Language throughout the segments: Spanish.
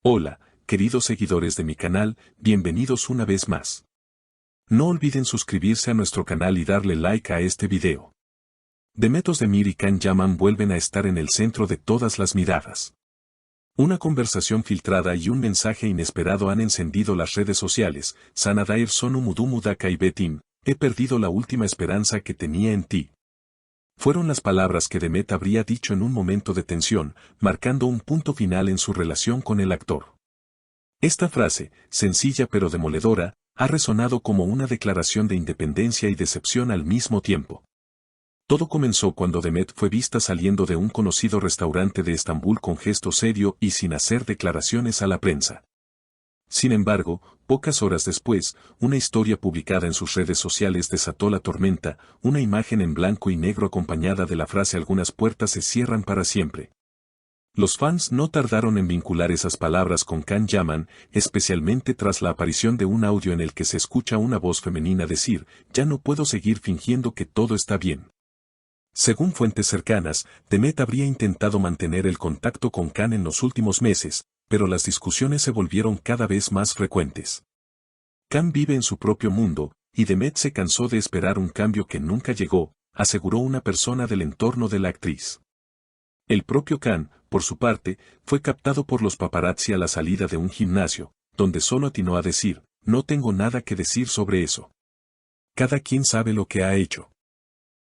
Hola, queridos seguidores de mi canal, bienvenidos una vez más. No olviden suscribirse a nuestro canal y darle like a este video. Demet Özdemir y Can Yaman vuelven a estar en el centro de todas las miradas. Una conversación filtrada y un mensaje inesperado han encendido las redes sociales. Sana dair sonu umudumu da kaybettim, he perdido la última esperanza que tenía en ti. Fueron las palabras que Demet habría dicho en un momento de tensión, marcando un punto final en su relación con el actor. Esta frase, sencilla pero demoledora, ha resonado como una declaración de independencia y decepción al mismo tiempo. Todo comenzó cuando Demet fue vista saliendo de un conocido restaurante de Estambul con gesto serio y sin hacer declaraciones a la prensa. Sin embargo, pocas horas después, una historia publicada en sus redes sociales desató la tormenta, una imagen en blanco y negro acompañada de la frase "algunas puertas se cierran para siempre". Los fans no tardaron en vincular esas palabras con Can Yaman, especialmente tras la aparición de un audio en el que se escucha una voz femenina decir: "Ya no puedo seguir fingiendo que todo está bien". Según fuentes cercanas, Demet habría intentado mantener el contacto con Can en los últimos meses, pero las discusiones se volvieron cada vez más frecuentes. Can vive en su propio mundo, y Demet se cansó de esperar un cambio que nunca llegó, aseguró una persona del entorno de la actriz. El propio Can, por su parte, fue captado por los paparazzi a la salida de un gimnasio, donde solo atinó a decir: "No tengo nada que decir sobre eso. Cada quien sabe lo que ha hecho".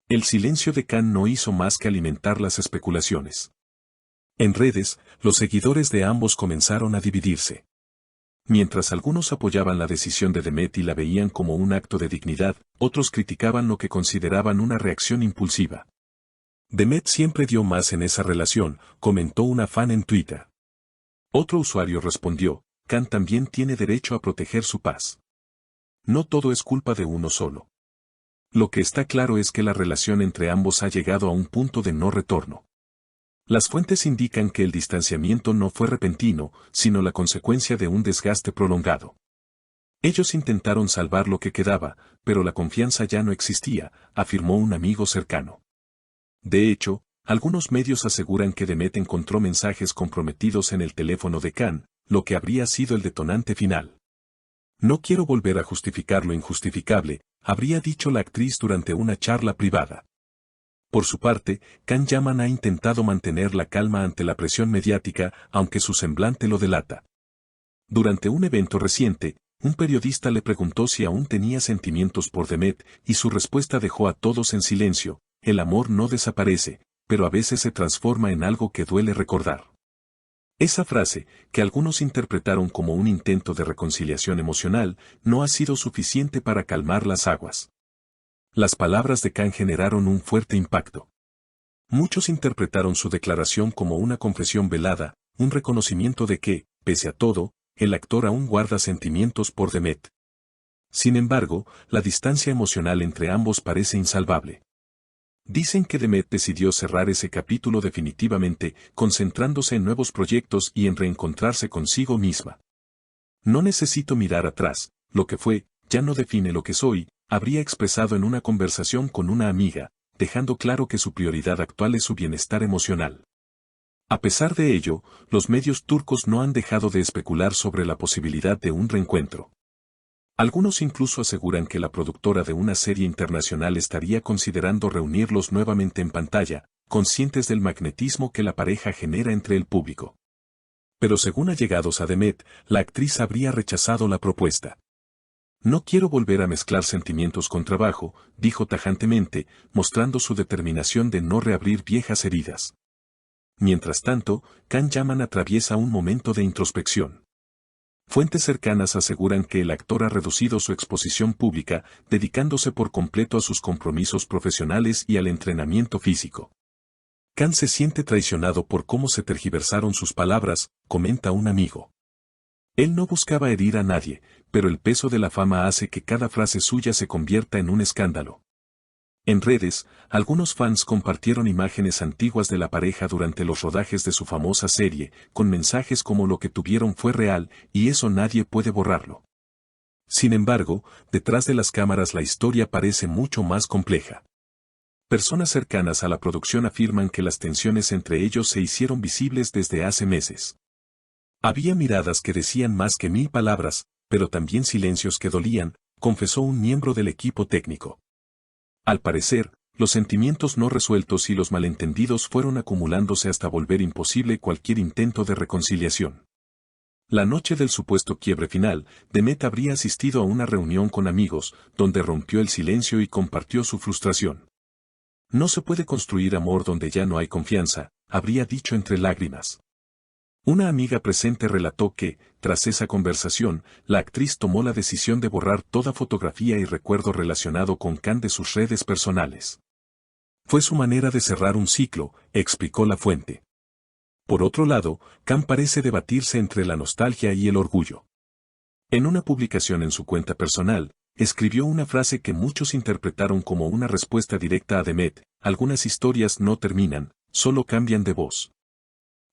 El silencio de Can no hizo más que alimentar las especulaciones. En redes, los seguidores de ambos comenzaron a dividirse. Mientras algunos apoyaban la decisión de Demet y la veían como un acto de dignidad, otros criticaban lo que consideraban una reacción impulsiva. "Demet siempre dio más en esa relación", comentó una fan en Twitter. Otro usuario respondió: "Can también tiene derecho a proteger su paz. No todo es culpa de uno solo. Lo que está claro es que la relación entre ambos ha llegado a un punto de no retorno". Las fuentes indican que el distanciamiento no fue repentino, sino la consecuencia de un desgaste prolongado. Ellos intentaron salvar lo que quedaba, pero la confianza ya no existía, afirmó un amigo cercano. De hecho, algunos medios aseguran que Demet encontró mensajes comprometidos en el teléfono de Can, lo que habría sido el detonante final. "No quiero volver a justificar lo injustificable", habría dicho la actriz durante una charla privada. Por su parte, Can Yaman ha intentado mantener la calma ante la presión mediática, aunque su semblante lo delata. Durante un evento reciente, un periodista le preguntó si aún tenía sentimientos por Demet, y su respuesta dejó a todos en silencio: "El amor no desaparece, pero a veces se transforma en algo que duele recordar". Esa frase, que algunos interpretaron como un intento de reconciliación emocional, no ha sido suficiente para calmar las aguas. Las palabras de Can generaron un fuerte impacto. Muchos interpretaron su declaración como una confesión velada, un reconocimiento de que, pese a todo, el actor aún guarda sentimientos por Demet. Sin embargo, la distancia emocional entre ambos parece insalvable. Dicen que Demet decidió cerrar ese capítulo definitivamente, concentrándose en nuevos proyectos y en reencontrarse consigo misma. "No necesito mirar atrás, lo que fue, ya no define lo que soy", habría expresado en una conversación con una amiga, dejando claro que su prioridad actual es su bienestar emocional. A pesar de ello, los medios turcos no han dejado de especular sobre la posibilidad de un reencuentro. Algunos incluso aseguran que la productora de una serie internacional estaría considerando reunirlos nuevamente en pantalla, conscientes del magnetismo que la pareja genera entre el público. Pero según allegados a Demet, la actriz habría rechazado la propuesta. "No quiero volver a mezclar sentimientos con trabajo", dijo tajantemente, mostrando su determinación de no reabrir viejas heridas. Mientras tanto, Can Yaman atraviesa un momento de introspección. Fuentes cercanas aseguran que el actor ha reducido su exposición pública, dedicándose por completo a sus compromisos profesionales y al entrenamiento físico. "Can se siente traicionado por cómo se tergiversaron sus palabras", comenta un amigo. Él no buscaba herir a nadie, pero el peso de la fama hace que cada frase suya se convierta en un escándalo. En redes, algunos fans compartieron imágenes antiguas de la pareja durante los rodajes de su famosa serie, con mensajes como "lo que tuvieron fue real, y eso nadie puede borrarlo". Sin embargo, detrás de las cámaras la historia parece mucho más compleja. Personas cercanas a la producción afirman que las tensiones entre ellos se hicieron visibles desde hace meses. Había miradas que decían más que 1000 palabras, pero también silencios que dolían, confesó un miembro del equipo técnico. Al parecer, los sentimientos no resueltos y los malentendidos fueron acumulándose hasta volver imposible cualquier intento de reconciliación. La noche del supuesto quiebre final, Demet habría asistido a una reunión con amigos, donde rompió el silencio y compartió su frustración. No se puede construir amor donde ya no hay confianza, habría dicho entre lágrimas. Una amiga presente relató que, tras esa conversación, la actriz tomó la decisión de borrar toda fotografía y recuerdo relacionado con Can de sus redes personales. Fue su manera de cerrar un ciclo, explicó la fuente. Por otro lado, Can parece debatirse entre la nostalgia y el orgullo. En una publicación en su cuenta personal, escribió una frase que muchos interpretaron como una respuesta directa a Demet: algunas historias no terminan, solo cambian de voz.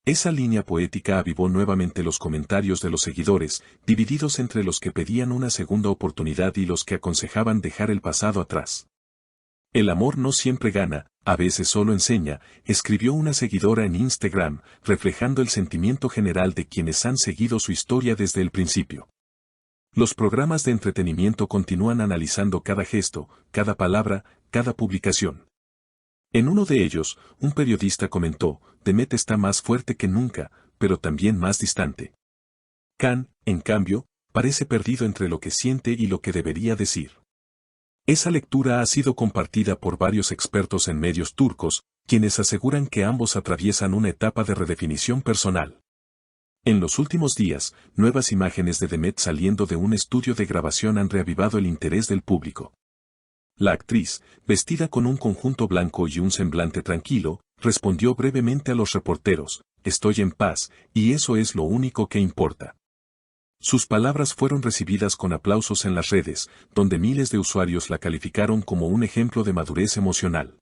Esa línea poética avivó nuevamente los comentarios de los seguidores, divididos entre los que pedían una segunda oportunidad y los que aconsejaban dejar el pasado atrás. El amor no siempre gana, a veces solo enseña, escribió una seguidora en Instagram, reflejando el sentimiento general de quienes han seguido su historia desde el principio. Los programas de entretenimiento continúan analizando cada gesto, cada palabra, cada publicación. En uno de ellos, un periodista comentó: Demet está más fuerte que nunca, pero también más distante. Can, en cambio, parece perdido entre lo que siente y lo que debería decir. Esa lectura ha sido compartida por varios expertos en medios turcos, quienes aseguran que ambos atraviesan una etapa de redefinición personal. En los últimos días, nuevas imágenes de Demet saliendo de un estudio de grabación han reavivado el interés del público. La actriz, vestida con un conjunto blanco y un semblante tranquilo, respondió brevemente a los reporteros: estoy en paz, y eso es lo único que importa. Sus palabras fueron recibidas con aplausos en las redes, donde miles de usuarios la calificaron como un ejemplo de madurez emocional.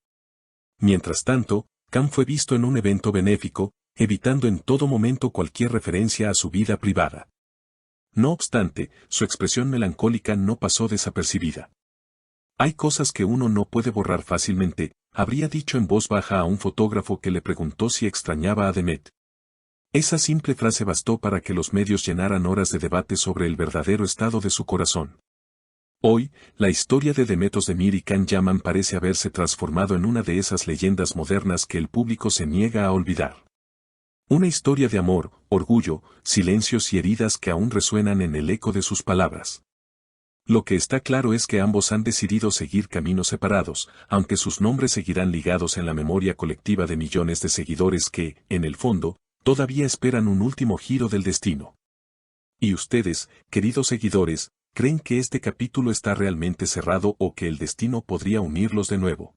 Mientras tanto, Can fue visto en un evento benéfico, evitando en todo momento cualquier referencia a su vida privada. No obstante, su expresión melancólica no pasó desapercibida. Hay cosas que uno no puede borrar fácilmente, habría dicho en voz baja a un fotógrafo que le preguntó si extrañaba a Demet. Esa simple frase bastó para que los medios llenaran horas de debate sobre el verdadero estado de su corazón. Hoy, la historia de Demet Özdemir y Can Yaman parece haberse transformado en una de esas leyendas modernas que el público se niega a olvidar. Una historia de amor, orgullo, silencios y heridas que aún resuenan en el eco de sus palabras. Lo que está claro es que ambos han decidido seguir caminos separados, aunque sus nombres seguirán ligados en la memoria colectiva de millones de seguidores que, en el fondo, todavía esperan un último giro del destino. ¿Y ustedes, queridos seguidores, creen que este capítulo está realmente cerrado o que el destino podría unirlos de nuevo?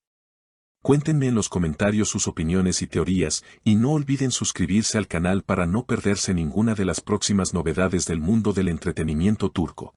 Cuéntenme en los comentarios sus opiniones y teorías, y no olviden suscribirse al canal para no perderse ninguna de las próximas novedades del mundo del entretenimiento turco.